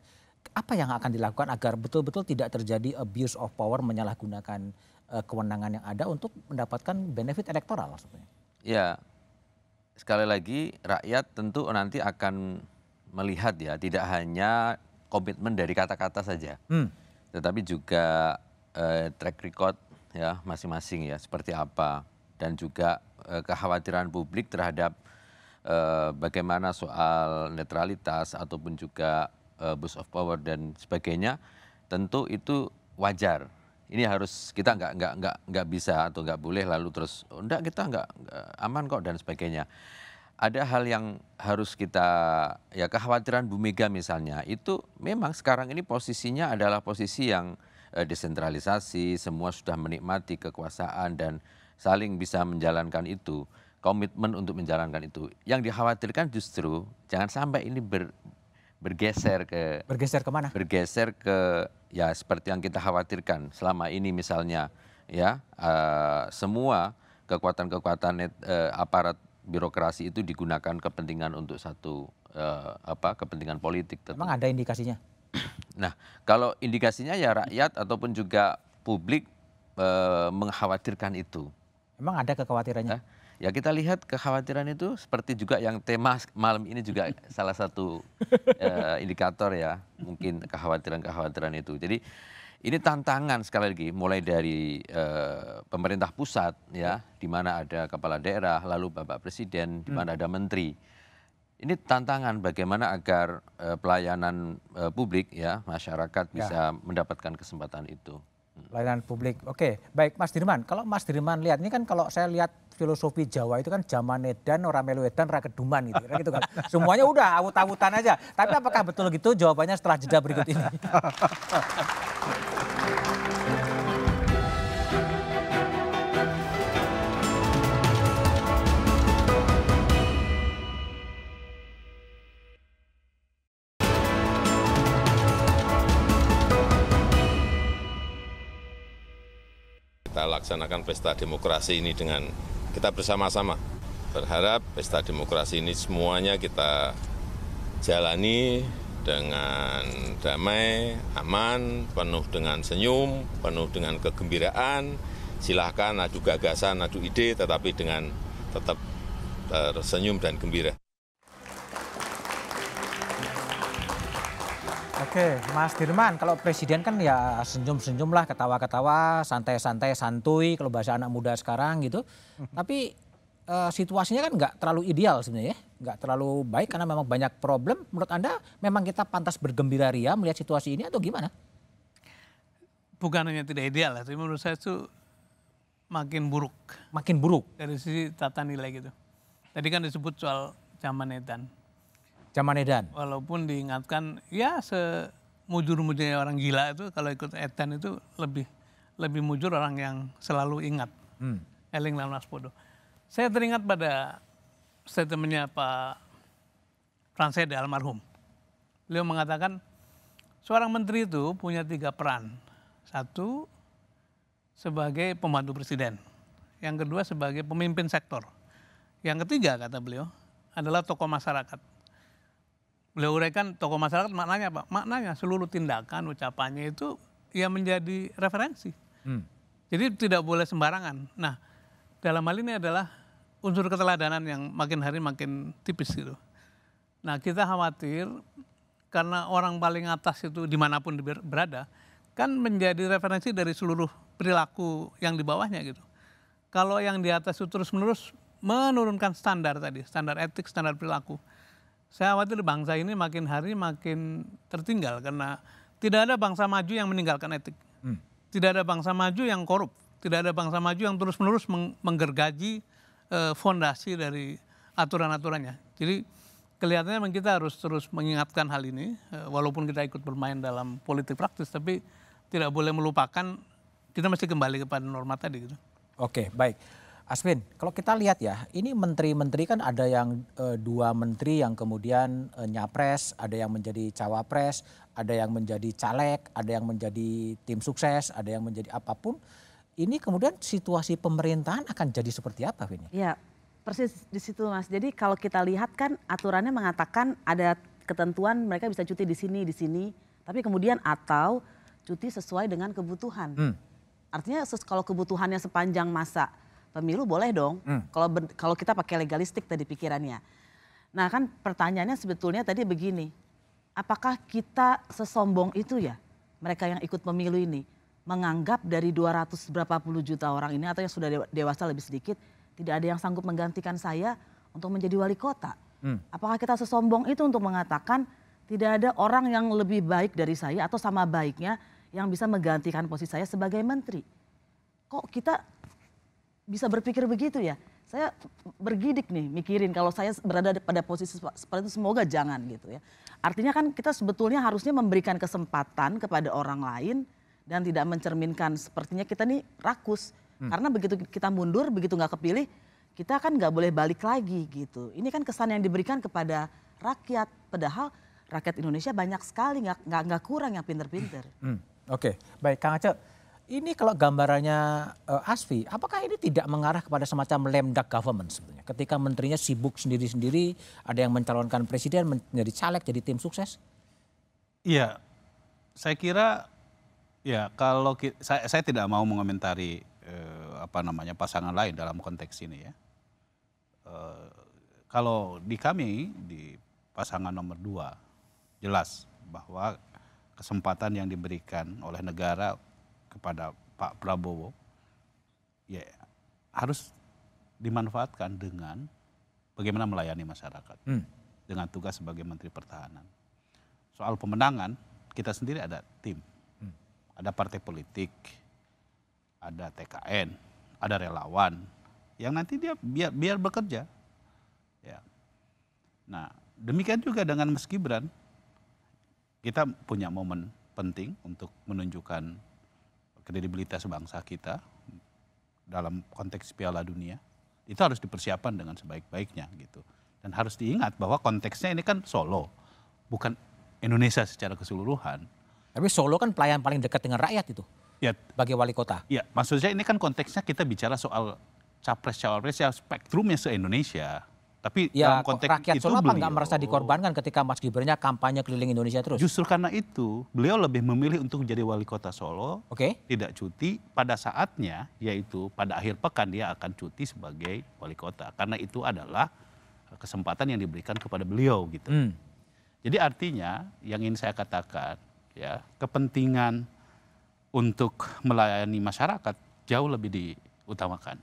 [SPEAKER 3] Apa yang akan dilakukan agar betul-betul tidak terjadi abuse of power menyalahgunakan kewenangan yang ada untuk mendapatkan benefit elektoral sebenarnya? Ya, sekali lagi rakyat tentu nanti akan melihat ya tidak hanya komitmen dari kata-kata saja, tetapi juga track record ya masing-masing ya seperti apa dan juga kekhawatiran publik terhadap
[SPEAKER 14] bagaimana soal netralitas ataupun juga abuse of power dan sebagainya, tentu itu wajar. Ini harus kita nggak bisa atau nggak boleh lalu terus enggak, kita nggak aman kok dan sebagainya. Ada hal yang harus kita, ya kekhawatiran Bu Mega misalnya, itu memang sekarang ini posisinya adalah posisi yang desentralisasi, semua sudah menikmati kekuasaan dan saling bisa menjalankan itu, komitmen untuk menjalankan itu. Yang dikhawatirkan justru jangan sampai ini bergeser
[SPEAKER 3] kemana?
[SPEAKER 14] Bergeser ke ya seperti yang kita khawatirkan selama ini misalnya ya, semua kekuatan-kekuatan aparat birokrasi itu digunakan kepentingan untuk satu kepentingan politik.
[SPEAKER 3] Memang ada indikasinya?
[SPEAKER 14] Nah, kalau indikasinya ya rakyat ataupun juga publik mengkhawatirkan itu.
[SPEAKER 3] Memang ada kekhawatirannya?
[SPEAKER 14] Ya kita lihat kekhawatiran itu seperti juga yang tema malam ini juga salah satu indikator ya, mungkin kekhawatiran-kekhawatiran itu. Jadi ini tantangan sekali lagi, mulai dari pemerintah pusat ya, di mana ada kepala daerah, lalu Bapak Presiden, di mana ada menteri. Ini tantangan bagaimana agar pelayanan publik ya, masyarakat bisa mendapatkan kesempatan itu.
[SPEAKER 3] Pelayanan publik, oke. Baik Mas Dirman, kalau Mas Dirman lihat, ini kan kalau saya lihat filosofi Jawa itu kan zaman edan, ora melu edan, ora keduman gitu kan. Semuanya udah awut-awutan aja. Tapi apakah betul gitu? Jawabannya setelah jeda berikut ini.
[SPEAKER 21] Kita laksanakan pesta demokrasi ini dengan kita bersama-sama. Berharap pesta demokrasi ini semuanya kita jalani dengan damai, aman, penuh dengan senyum, penuh dengan kegembiraan. Silahkan adu gagasan, adu ide, tetapi dengan tetap tersenyum dan gembira.
[SPEAKER 3] Oke, Mas Dirman, kalau presiden kan ya senyum-senyum lah, ketawa-ketawa, santai-santai, santuy, kalau bahasa anak muda sekarang gitu. Tapi situasinya kan nggak terlalu ideal sebenarnya, nggak terlalu baik karena memang banyak problem. Menurut Anda memang kita pantas bergembira ria melihat situasi ini atau gimana?
[SPEAKER 12] Bukan hanya tidak ideal, tapi menurut saya itu makin buruk.
[SPEAKER 3] Makin buruk?
[SPEAKER 12] Dari sisi tata nilai gitu. Tadi kan disebut soal zaman edan.
[SPEAKER 3] Zaman edan.
[SPEAKER 12] Walaupun diingatkan ya semujur-mujurnya orang gila itu kalau ikut edan itu lebih mujur orang yang selalu ingat. Eling lan waspada. Saya teringat pada statementnya Pak Pransede almarhum. Beliau mengatakan seorang menteri itu punya 3 peran. 1 sebagai pembantu presiden. Yang kedua sebagai pemimpin sektor. Yang ketiga kata beliau adalah tokoh masyarakat. Beliau uraikan tokoh masyarakat maknanya apa? Maknanya seluruh tindakan, ucapannya itu ya menjadi referensi. Jadi tidak boleh sembarangan. Nah, dalam hal ini adalah unsur keteladanan yang makin hari makin tipis gitu. Nah, kita khawatir karena orang paling atas itu dimanapun berada, kan menjadi referensi dari seluruh perilaku yang di bawahnya gitu. Kalau yang di atas itu terus-menerus menurunkan standar tadi, standar etik, standar perilaku. Saya khawatir bangsa ini makin hari makin tertinggal karena tidak ada bangsa maju yang meninggalkan etik. Tidak ada bangsa maju yang korup. Tidak ada bangsa maju yang terus-menerus menggergaji fondasi dari aturan-aturannya. Jadi kelihatannya memang kita harus terus mengingatkan hal ini. Walaupun kita ikut bermain dalam politik praktis, tapi tidak boleh melupakan kita mesti kembali kepada norma tadi gitu.
[SPEAKER 3] Oke, baik. Aswin, kalau kita lihat ya, ini menteri-menteri kan ada yang 2 menteri yang kemudian nyapres, ada yang menjadi cawapres, ada yang menjadi caleg, ada yang menjadi tim sukses, ada yang menjadi apapun. Ini kemudian situasi pemerintahan akan jadi seperti apa, Vin?
[SPEAKER 10] Ya, persis di situ Mas. Jadi kalau kita lihat kan aturannya mengatakan ada ketentuan mereka bisa cuti di sini, tapi kemudian atau cuti sesuai dengan kebutuhan. Artinya kalau kebutuhannya sepanjang masa pemilu boleh dong, kalau kita pakai legalistik tadi pikirannya. Nah kan pertanyaannya sebetulnya tadi begini, apakah kita sesombong itu ya mereka yang ikut pemilu ini menganggap dari 200 berapa puluh juta orang ini atau yang sudah dewasa lebih sedikit tidak ada yang sanggup menggantikan saya untuk menjadi wali kota? Apakah kita sesombong itu untuk mengatakan tidak ada orang yang lebih baik dari saya atau sama baiknya yang bisa menggantikan posisi saya sebagai menteri? Kok kita bisa berpikir begitu ya? Saya bergidik nih mikirin kalau saya berada pada posisi seperti itu, semoga jangan gitu ya. Artinya kan kita sebetulnya harusnya memberikan kesempatan kepada orang lain dan tidak mencerminkan sepertinya kita nih rakus. Karena begitu kita mundur, begitu nggak kepilih, kita kan nggak boleh balik lagi gitu. Ini kan kesan yang diberikan kepada rakyat, padahal rakyat Indonesia banyak sekali, nggak kurang yang pinter-pinter.
[SPEAKER 3] Oke, baik Kang Aceh. Ini kalau gambarannya Asfi, apakah ini tidak mengarah kepada semacam lame duck government sebetulnya? Ketika menterinya sibuk sendiri-sendiri, ada yang mencalonkan presiden, menjadi caleg, jadi tim sukses?
[SPEAKER 13] Iya, saya kira ya kalau saya tidak mau mengomentari pasangan lain dalam konteks ini ya. Kalau di kami, di pasangan nomor 2, jelas bahwa kesempatan yang diberikan oleh negara kepada Pak Prabowo ya harus dimanfaatkan dengan bagaimana melayani masyarakat dengan tugas sebagai Menteri Pertahanan. Soal pemenangan, kita sendiri ada tim, ada partai politik, ada TKN, ada relawan yang nanti dia biar bekerja. Ya. Nah, demikian juga dengan Mas Gibran, kita punya momen penting untuk menunjukkan kredibilitas bangsa kita dalam konteks Piala Dunia. Itu harus dipersiapkan dengan sebaik-baiknya gitu. Dan harus diingat bahwa konteksnya ini kan Solo, bukan Indonesia secara keseluruhan.
[SPEAKER 3] Tapi Solo kan pelayan paling dekat dengan rakyat itu.
[SPEAKER 13] Ya,
[SPEAKER 3] bagi wali kota.
[SPEAKER 13] Ya, maksudnya ini kan konteksnya kita bicara soal capres-cawapres ya spektrumnya se-Indonesia. Tapi
[SPEAKER 3] ya,
[SPEAKER 13] dalam konteks
[SPEAKER 3] rakyat
[SPEAKER 13] itu
[SPEAKER 3] Solo apa nggak merasa dikorbankan ketika Mas Gibran-nya kampanye keliling Indonesia terus?
[SPEAKER 13] Justru karena itu beliau lebih memilih untuk menjadi wali kota Solo, tidak cuti pada saatnya, yaitu pada akhir pekan dia akan cuti sebagai wali kota. Karena itu adalah kesempatan yang diberikan kepada beliau gitu. Jadi artinya yang ingin saya katakan ya, kepentingan untuk melayani masyarakat jauh lebih diutamakan.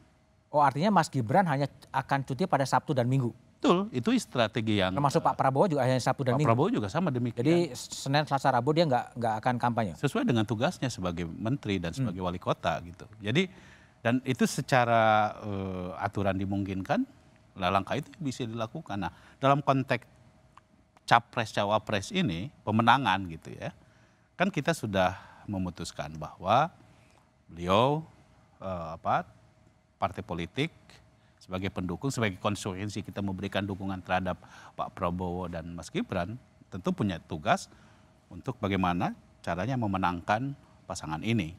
[SPEAKER 3] Oh, artinya Mas Gibran hanya akan cuti pada Sabtu dan Minggu?
[SPEAKER 13] Betul, itu strategi yang...
[SPEAKER 3] Termasuk Pak Prabowo juga hanya Sabtu dan Minggu?
[SPEAKER 13] Pak Prabowo juga sama demikian.
[SPEAKER 3] Jadi Senin, Selasa, Rabu dia nggak akan kampanye?
[SPEAKER 13] Sesuai dengan tugasnya sebagai menteri dan sebagai wali kota gitu. Jadi, dan itu secara aturan dimungkinkan, langkah itu bisa dilakukan. Nah, dalam konteks capres-cawapres ini, pemenangan gitu ya, kan kita sudah memutuskan bahwa beliau partai politik sebagai pendukung, sebagai konsekuensi kita memberikan dukungan terhadap Pak Prabowo dan Mas Gibran, tentu punya tugas untuk bagaimana caranya memenangkan pasangan ini.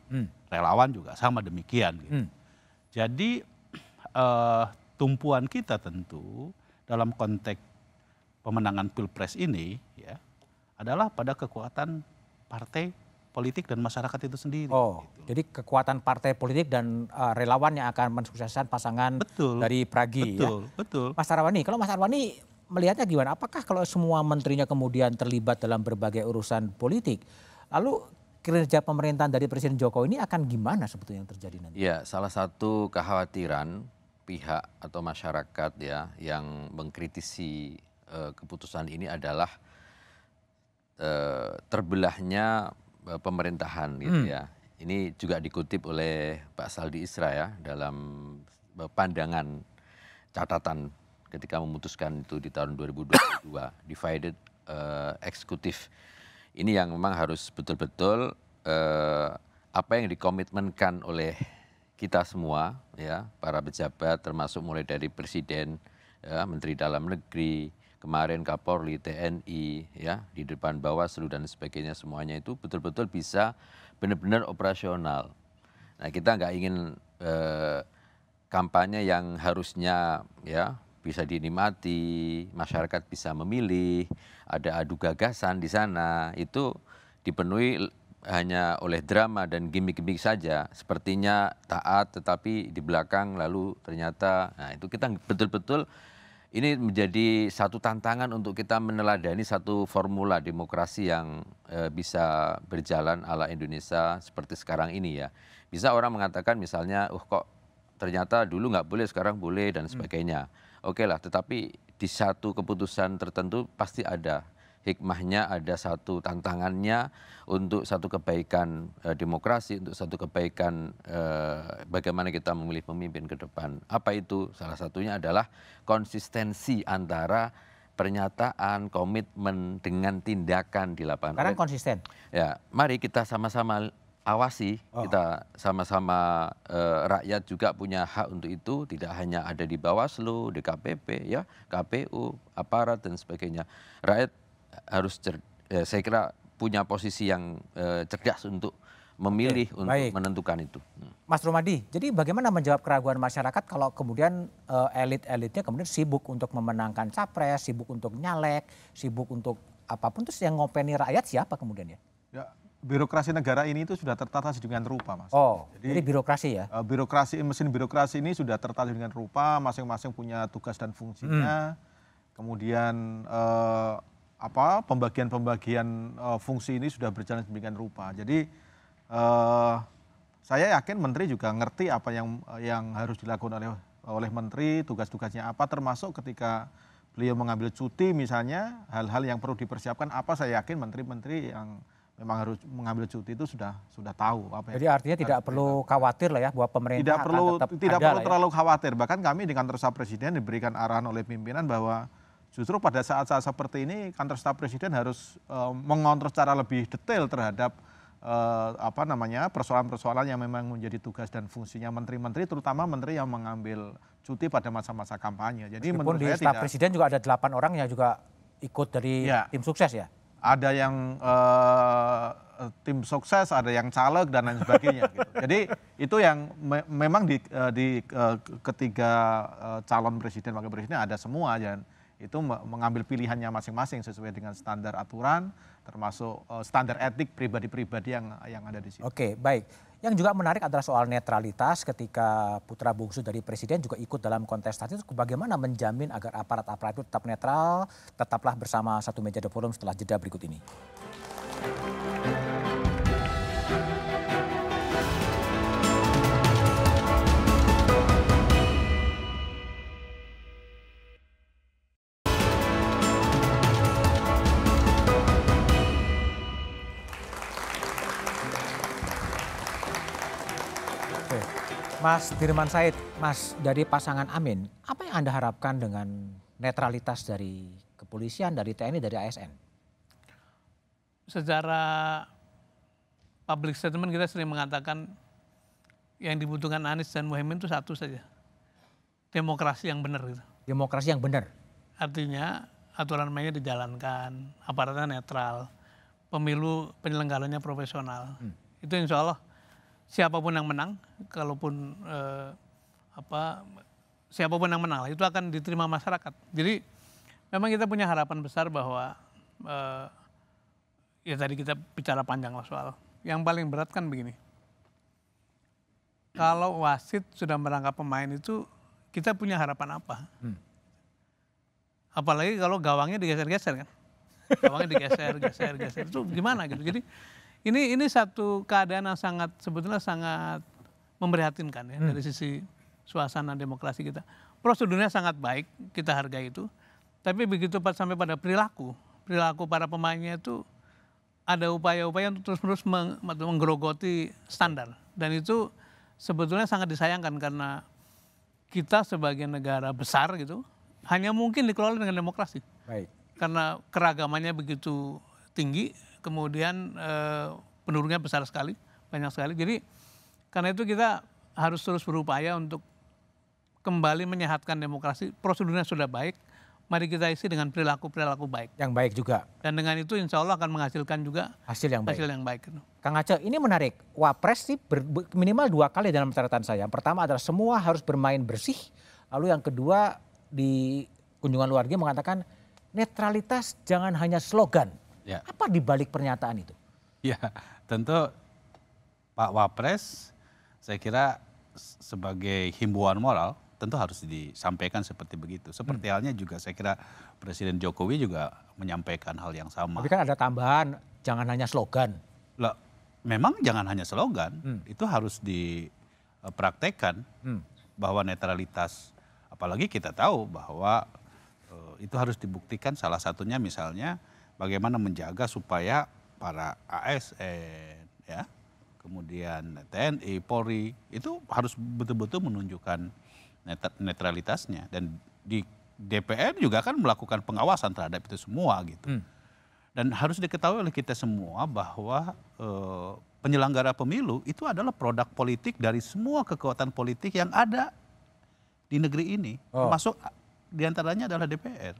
[SPEAKER 13] Relawan juga sama demikian. Gitu. Jadi tumpuan kita tentu dalam konteks pemenangan Pilpres ini ya adalah pada kekuatan partai politik dan masyarakat itu sendiri.
[SPEAKER 3] Oh, gitu. Jadi kekuatan partai politik dan relawan yang akan mensukseskan pasangan dari Pragi.
[SPEAKER 13] Betul.
[SPEAKER 3] Mas Arwani, kalau Mas Arwani melihatnya gimana? Apakah kalau semua menterinya kemudian terlibat dalam berbagai urusan politik, lalu kinerja pemerintahan dari Presiden Jokowi ini akan gimana sebetulnya yang terjadi nanti?
[SPEAKER 14] Ya, salah satu kekhawatiran pihak atau masyarakat ya yang mengkritisi keputusan ini adalah terbelahnya pemerintahan gitu ya. Ini juga dikutip oleh Pak Saldi Isra ya dalam pandangan catatan ketika memutuskan itu di tahun 2022 divided executive. Ini yang memang harus betul-betul apa yang dikomitmenkan oleh kita semua ya, para pejabat termasuk mulai dari presiden ya, menteri dalam negeri, kemarin Kapolri, TNI, ya di depan Bawaslu dan sebagainya semuanya itu betul-betul bisa benar-benar operasional. Nah kita nggak ingin kampanye yang harusnya ya bisa dinikmati, masyarakat bisa memilih, ada adu gagasan di sana itu dipenuhi hanya oleh drama dan gimmick-gimmick saja. Sepertinya taat tetapi di belakang lalu ternyata, nah itu kita betul-betul. Ini menjadi satu tantangan untuk kita meneladani satu formula demokrasi yang bisa berjalan ala Indonesia seperti sekarang ini ya. Bisa orang mengatakan misalnya, kok ternyata dulu nggak boleh, sekarang boleh dan sebagainya. oke lah, tetapi di satu keputusan tertentu pasti ada hikmahnya, ada satu tantangannya untuk satu kebaikan demokrasi, untuk satu kebaikan bagaimana kita memilih pemimpin ke depan. Apa itu? Salah satunya adalah konsistensi antara pernyataan, komitmen dengan tindakan di lapangan.
[SPEAKER 3] Sekarang konsisten.
[SPEAKER 14] Ya, mari kita sama-sama awasi, kita sama-sama rakyat juga punya hak untuk itu, tidak hanya ada di Bawaslu, DKPP, ya, KPU, aparat dan sebagainya. Rakyat harus saya kira punya posisi yang cerdas untuk memilih, untuk menentukan itu.
[SPEAKER 3] Mas Rumadi, jadi bagaimana menjawab keraguan masyarakat kalau kemudian elit-elitnya kemudian sibuk untuk memenangkan capres, sibuk untuk nyalek, sibuk untuk apapun, terus yang ngopeni rakyat siapa kemudian ya?
[SPEAKER 11] Ya, birokrasi negara ini itu sudah tertata sedemikian rupa, Mas.
[SPEAKER 3] Oh, jadi birokrasi ya?
[SPEAKER 11] Mesin birokrasi ini sudah tertata sedemikian rupa, masing-masing punya tugas dan fungsinya. Kemudian pembagian-pembagian fungsi ini sudah berjalan sedemikian rupa. Jadi saya yakin menteri juga ngerti apa yang harus dilakukan oleh menteri, tugas-tugasnya apa, termasuk ketika beliau mengambil cuti misalnya, hal-hal yang perlu dipersiapkan apa, saya yakin menteri-menteri yang memang harus mengambil cuti itu sudah tahu apa.
[SPEAKER 3] Jadi artinya tidak perlu khawatir lah ya bahwa pemerintah
[SPEAKER 11] tidak perlu terlalu khawatir. Bahkan kami di kantor staf presiden diberikan arahan oleh pimpinan bahwa justru pada saat-saat seperti ini kantor staf presiden harus mengontrol secara lebih detail terhadap persoalan-persoalan yang memang menjadi tugas dan fungsinya menteri-menteri, terutama menteri yang mengambil cuti pada masa-masa kampanye. Jadi
[SPEAKER 3] meskipun di staf presiden juga ada 8 orang yang juga ikut dari tim sukses ya?
[SPEAKER 11] Ada yang tim sukses, ada yang caleg dan lain sebagainya. Gitu. Jadi itu yang memang di ketiga calon presiden, wakil presiden ada semua, dan itu mengambil pilihannya masing-masing sesuai dengan standar aturan, termasuk standar etik pribadi-pribadi yang ada di situ.
[SPEAKER 3] Oke, baik. Yang juga menarik adalah soal netralitas ketika putra bungsu dari presiden juga ikut dalam kontestasi itu, bagaimana menjamin agar aparat-aparat itu tetap netral. Tetaplah bersama Satu Meja The Forum setelah jeda berikut ini. Mas Dirman Said, Mas, dari pasangan Amin, apa yang Anda harapkan dengan netralitas dari kepolisian, dari TNI, dari ASN?
[SPEAKER 12] Secara public statement kita sering mengatakan yang dibutuhkan Anies dan Muhaimin itu satu saja, demokrasi yang benar. Gitu.
[SPEAKER 3] Demokrasi yang benar?
[SPEAKER 12] Artinya aturan mainnya dijalankan, aparatnya netral, pemilu penyelenggaranya profesional. Itu insya Allah siapapun yang menang, kalaupun siapapun yang menang, itu akan diterima masyarakat. Jadi memang kita punya harapan besar bahwa ya tadi kita bicara panjang lah soal. Yang paling berat kan begini, kalau wasit sudah merangkap pemain itu kita punya harapan apa? Apalagi kalau gawangnya digeser-geser kan, gawangnya digeser itu gimana gitu. Jadi ini satu keadaan yang sebetulnya sangat memprihatinkan ya dari sisi suasana demokrasi kita. Prosedurnya sangat baik, kita hargai itu. Tapi begitu sampai pada perilaku para pemainnya itu ada upaya-upaya untuk terus-menerus menggerogoti standar. Dan itu sebetulnya sangat disayangkan karena kita sebagai negara besar gitu hanya mungkin dikelola dengan demokrasi.
[SPEAKER 3] Baik.
[SPEAKER 12] Karena keragamannya begitu tinggi. Kemudian penduduknya besar sekali, banyak sekali. Jadi karena itu kita harus terus berupaya untuk kembali menyehatkan demokrasi. Prosedurnya sudah baik, mari kita isi dengan perilaku-perilaku baik.
[SPEAKER 3] Yang baik juga.
[SPEAKER 12] Dan dengan itu insya Allah akan menghasilkan juga
[SPEAKER 3] hasil yang
[SPEAKER 12] baik.
[SPEAKER 3] Kang Aceh, ini menarik. Wapres sih minimal 2 kali dalam catatan saya. Yang pertama adalah semua harus bermain bersih. Lalu yang kedua di kunjungan luar negeri mengatakan netralitas jangan hanya slogan.
[SPEAKER 13] Ya.
[SPEAKER 3] Apa dibalik pernyataan itu?
[SPEAKER 13] Ya, tentu Pak Wapres saya kira sebagai himbauan moral tentu harus disampaikan seperti begitu. Seperti halnya juga saya kira Presiden Jokowi juga menyampaikan hal yang sama.
[SPEAKER 3] Tapi kan ada tambahan, jangan hanya slogan.
[SPEAKER 13] Lah, memang jangan hanya slogan, itu harus dipraktekkan bahwa netralitas apalagi kita tahu bahwa itu harus dibuktikan, salah satunya misalnya bagaimana menjaga supaya para ASN, ya, kemudian TNI, Polri itu harus betul-betul menunjukkan netralitasnya, dan di DPR juga kan melakukan pengawasan terhadap itu semua gitu. Dan harus diketahui oleh kita semua bahwa penyelenggara pemilu itu adalah produk politik dari semua kekuatan politik yang ada di negeri ini, termasuk diantaranya adalah DPR.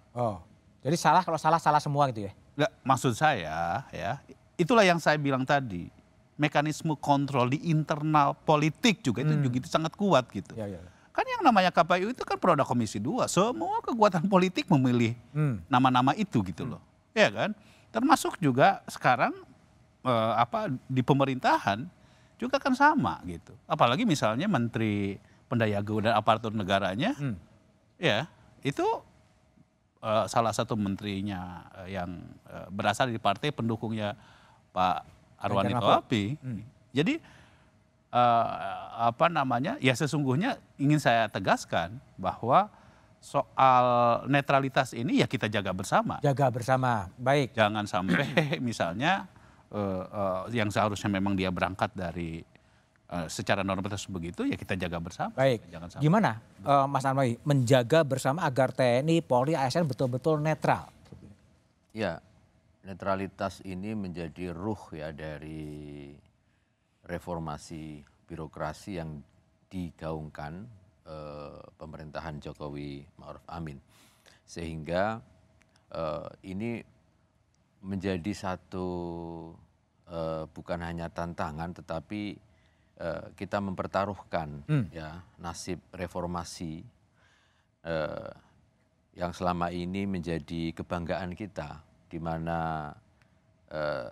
[SPEAKER 3] Jadi salah, kalau salah semua gitu ya?
[SPEAKER 13] Nggak, maksud saya ya, itulah yang saya bilang tadi, mekanisme kontrol di internal politik juga itu sangat kuat gitu. Kan yang namanya KPU itu kan produk Komisi 2, semua kekuatan politik memilih nama-nama itu gitu loh, ya kan? Termasuk juga sekarang di pemerintahan juga kan sama gitu. Apalagi misalnya Menteri Pendayagu dan aparatur negaranya, ya itu salah satu menterinya yang berasal dari partai pendukungnya Pak Arwani Toapi. Jadi ya sesungguhnya ingin saya tegaskan bahwa soal netralitas ini ya kita jaga bersama.
[SPEAKER 3] Jaga bersama, baik.
[SPEAKER 13] Jangan sampai misalnya yang seharusnya memang dia berangkat dari secara normatif begitu, ya kita jaga bersama.
[SPEAKER 3] Baik,
[SPEAKER 13] jangan sampai.
[SPEAKER 3] Gimana Mas Anwar menjaga bersama agar TNI, Polri, ASN betul-betul netral?
[SPEAKER 14] Ya, netralitas ini menjadi ruh ya dari reformasi birokrasi yang digaungkan pemerintahan Jokowi Ma'ruf Amin. Sehingga ini menjadi satu bukan hanya tantangan tetapi kita mempertaruhkan ya nasib reformasi yang selama ini menjadi kebanggaan kita, di mana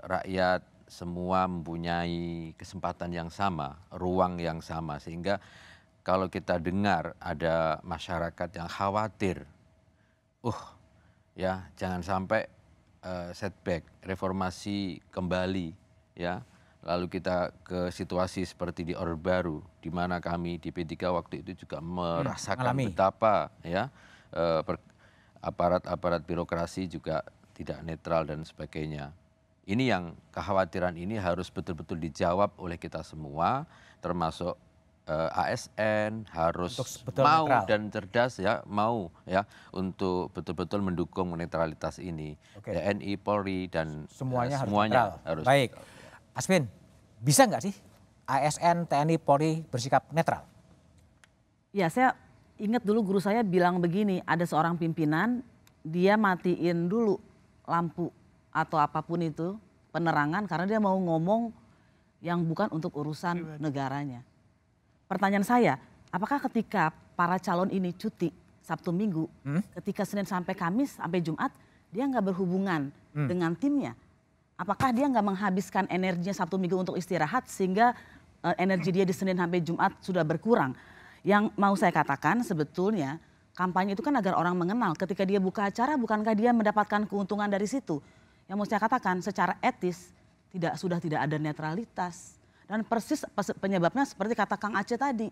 [SPEAKER 14] rakyat semua mempunyai kesempatan yang sama, ruang yang sama, sehingga kalau kita dengar ada masyarakat yang khawatir, ya jangan sampai setback, reformasi kembali, ya. Lalu kita ke situasi seperti di Orde Baru, di mana kami di P3 waktu itu juga merasakan betapa ya aparat-aparat birokrasi juga tidak netral dan sebagainya. Ini yang kekhawatiran ini harus betul-betul dijawab oleh kita semua, termasuk ASN harus mau netral dan cerdas ya, mau ya untuk betul-betul mendukung netralitas ini. TNI, Polri dan semuanya harus
[SPEAKER 3] baik. Asvin, bisa nggak sih ASN, TNI, Polri bersikap netral?
[SPEAKER 10] Ya, saya ingat dulu guru saya bilang begini, ada seorang pimpinan, dia matiin dulu lampu atau apapun itu, penerangan, karena dia mau ngomong yang bukan untuk urusan negaranya. Pertanyaan saya, apakah ketika para calon ini cuti Sabtu Minggu, ketika Senin sampai Kamis sampai Jumat, dia nggak berhubungan dengan timnya? Apakah dia nggak menghabiskan energinya Sabtu Minggu untuk istirahat sehingga energi dia di Senin sampai Jumat sudah berkurang? Yang mau saya katakan sebetulnya kampanye itu kan agar orang mengenal. Ketika dia buka acara, bukankah dia mendapatkan keuntungan dari situ? Yang mau saya katakan secara etis sudah tidak ada netralitas. Dan persis penyebabnya seperti kata Kang Aceh tadi.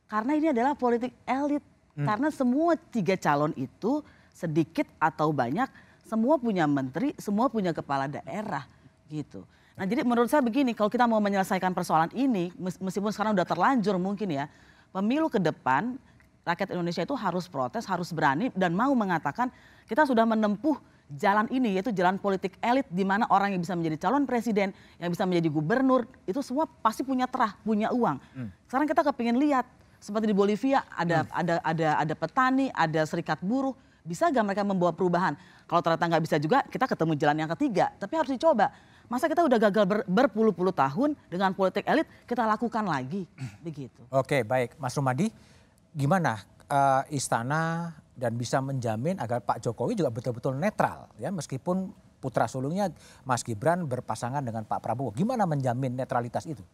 [SPEAKER 10] Karena ini adalah politik elit. Karena semua 3 calon itu sedikit atau banyak semua punya menteri, semua punya kepala daerah gitu. Nah jadi menurut saya begini, kalau kita mau menyelesaikan persoalan ini, meskipun sekarang udah terlanjur mungkin ya, pemilu ke depan rakyat Indonesia itu harus protes, harus berani dan mau mengatakan kita sudah menempuh jalan ini, yaitu jalan politik elit di mana orang yang bisa menjadi calon presiden, yang bisa menjadi gubernur, itu semua pasti punya terah, punya uang. Sekarang kita kepingin lihat seperti di Bolivia ada petani, ada serikat buruh. Bisa gak mereka membawa perubahan? Kalau ternyata nggak bisa juga, kita ketemu jalan yang ketiga. Tapi harus dicoba. Masa kita udah gagal berpuluh-puluh tahun dengan politik elit, kita lakukan lagi. Begitu.
[SPEAKER 3] Oke, baik. Mas Rumadi, gimana istana dan bisa menjamin agar Pak Jokowi juga betul-betul netral? Ya, meskipun putra sulungnya Mas Gibran berpasangan dengan Pak Prabowo. Gimana menjamin netralitas itu?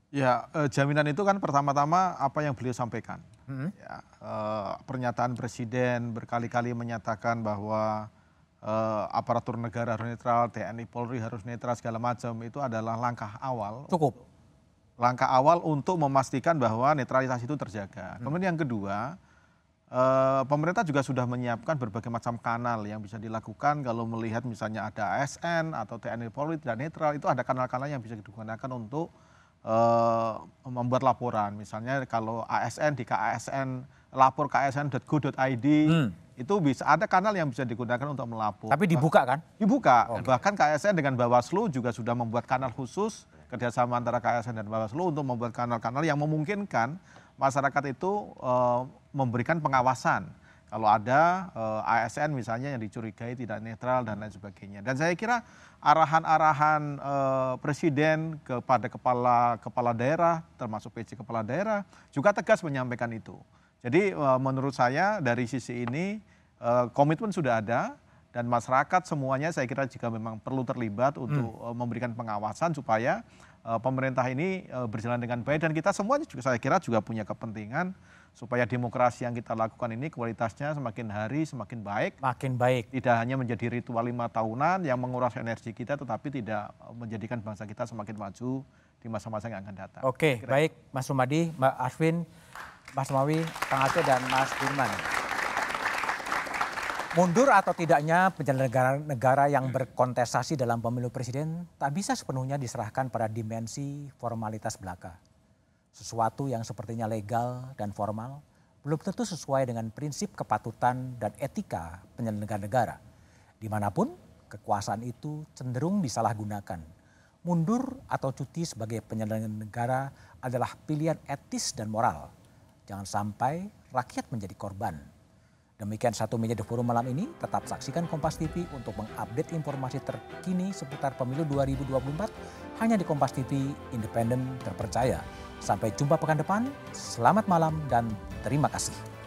[SPEAKER 11] Ya, jaminan itu kan pertama-tama apa yang beliau sampaikan. Ya, pernyataan Presiden berkali-kali menyatakan bahwa aparatur negara harus netral, TNI Polri harus netral segala macam, itu adalah langkah awal.
[SPEAKER 3] Cukup.
[SPEAKER 11] Langkah awal untuk memastikan bahwa netralitas itu terjaga. Kemudian yang kedua, pemerintah juga sudah menyiapkan berbagai macam kanal yang bisa dilakukan kalau melihat misalnya ada ASN atau TNI Polri tidak netral, itu ada kanal-kanal yang bisa digunakan untuk membuat laporan. Misalnya kalau ASN di KASN, lapor kasn.go.id, itu bisa ada kanal yang bisa digunakan untuk melapor.
[SPEAKER 3] Tapi dibuka kan?
[SPEAKER 11] Dibuka. Bahkan KSN dengan Bawaslu juga sudah membuat kanal khusus kerjasama antara KSN dan Bawaslu untuk membuat kanal-kanal yang memungkinkan masyarakat itu memberikan pengawasan. Kalau ada ASN misalnya yang dicurigai tidak netral dan lain sebagainya. Dan saya kira arahan-arahan Presiden kepada kepala daerah, termasuk PJ kepala daerah, juga tegas menyampaikan itu. Jadi menurut saya dari sisi ini komitmen sudah ada dan masyarakat semuanya saya kira juga memang perlu terlibat untuk memberikan pengawasan supaya pemerintah ini berjalan dengan baik dan kita semuanya juga saya kira juga punya kepentingan supaya demokrasi yang kita lakukan ini kualitasnya semakin hari semakin baik.
[SPEAKER 3] Makin baik.
[SPEAKER 11] Tidak hanya menjadi ritual 5 tahunan yang menguras energi kita tetapi tidak menjadikan bangsa kita semakin maju di masa-masa yang akan datang.
[SPEAKER 3] Oke, baik Mas Rumadi, Mbak Asvin, Mas Mawi, Kang Aceh dan Mas Dirman. Mundur atau tidaknya penyelenggara negara yang berkontestasi dalam pemilu presiden tak bisa sepenuhnya diserahkan pada dimensi formalitas belaka. Sesuatu yang sepertinya legal dan formal belum tentu sesuai dengan prinsip kepatutan dan etika penyelenggara negara. Dimanapun kekuasaan itu cenderung disalahgunakan. Mundur atau cuti sebagai penyelenggara negara adalah pilihan etis dan moral. Jangan sampai rakyat menjadi korban. Demikian Satu Meja The Forum malam ini. Tetap saksikan Kompas TV untuk mengupdate informasi terkini seputar pemilu 2024 hanya di Kompas TV, independen, terpercaya. Sampai jumpa pekan depan. Selamat malam dan terima kasih.